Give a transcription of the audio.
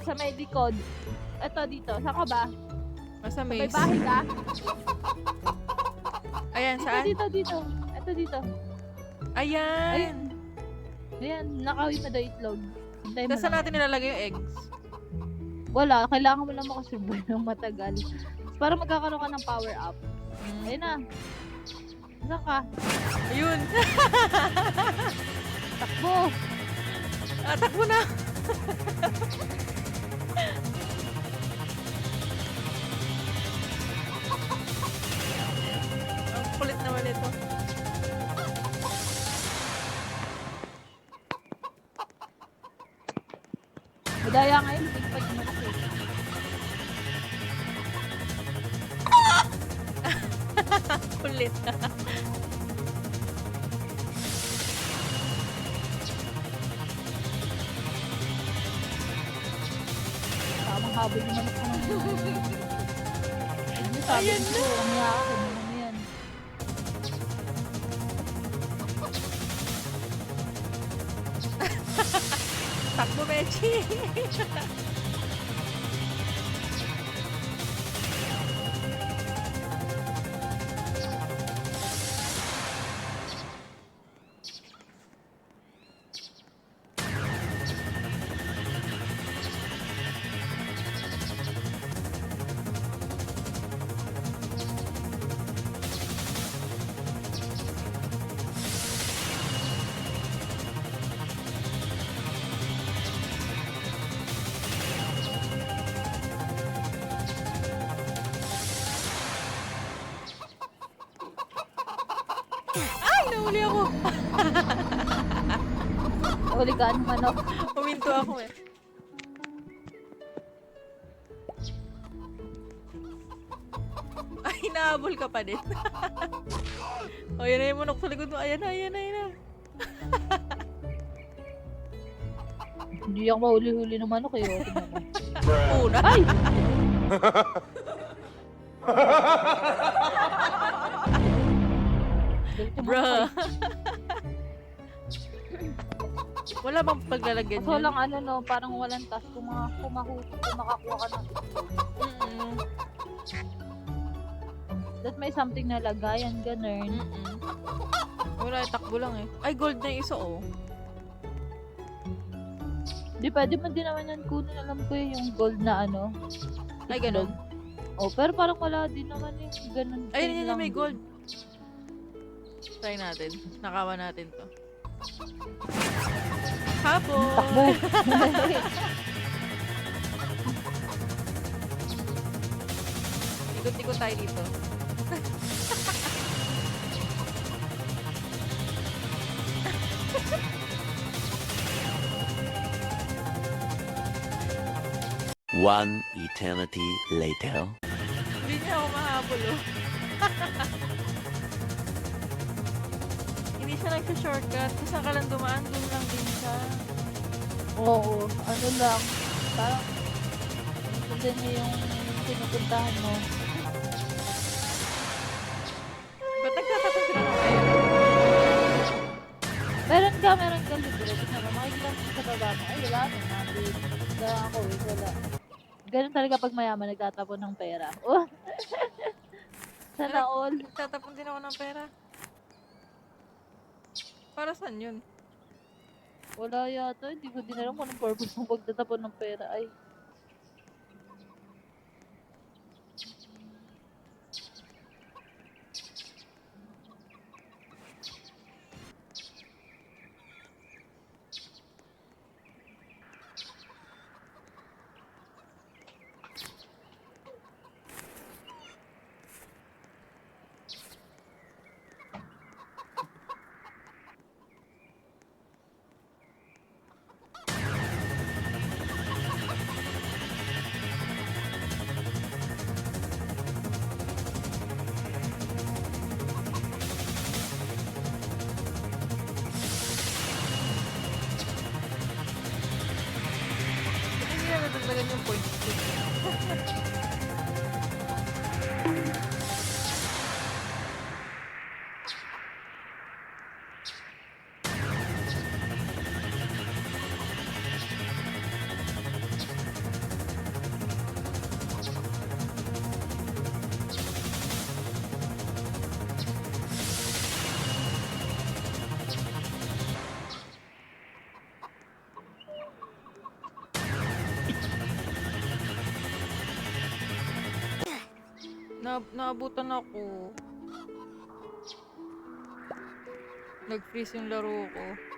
sa may likod. Ito dito. Saan ka ba? Nasa May maze. bahay ka? Ayan, saan? Dito. Ito dito. Ayan. Ayun. Ayan, nakawin pa daw itlog. Hintay mo Saan lang natin yan. nilalagay yung eggs? Wala, kailangan mo lang makasurvive ng matagal. Para magkakaroon ka ng power up. Ayun na. Saan ka? Ayun. Takbo! Takbo na. Ang kulit naman ito. Madaya ngayon, hindi pa yung manok eh. Kulit. Tamang habol yung manok ko ng Hindi sabi Ayan ko, ang yaka, ano yan. Takbo, Mechi. Ay, nahuli ako. Huli ka ng manok. Huminto ako eh. Ay, nahabol ka pa din. O, yan na yung manok sa likod mo. Ayan na. Hindi ako mahuli-huli ng manok eh. Okay naman. Una. Ay! Galit yung Bruh. manok Wala bang paglalagyan Kaso lang ano no, parang walang task kung makakuha ka ng Mm-mm. that may something na lagayan, ganun. Wala, takbo lang eh. Ay, gold na yung isa oh. Di pwede man din naman yan kunin, alam ko eh, yung gold na ano. Ay, ganun. Oh, pero parang wala din naman eh, ganun. Ay, same yun, lang may din. gold. Try natin. Nakawa natin to. Habol! Takbo. Ikot-ikot tayo dito. One eternity later. Hindi niya ako mahabol oh. Hindi siya nagsa-shortcut. Kung saan ka lang dumaan, doon lang din siya. Oo, ano lang, parang sundan mo yung pinupuntahan mo. Ba't nagtatapos sila ng pera? Meron ka libre. Tignan mo, makikita mo sa baba mo. Ay, wala na, nandun. Wala ako eh, wala. Ganun talaga pag mayaman nagtatapon ng pera. Oh! Sana all. Nagtatapon din ako ng pera. Para saan yun? Wala yata. Hindi ko din alam kung anong purpose ng pagtatapon ng pera. Ay, Hindi na nadagdagan yung points ko. Naabutan ako. Nag-freeze yung laro ko.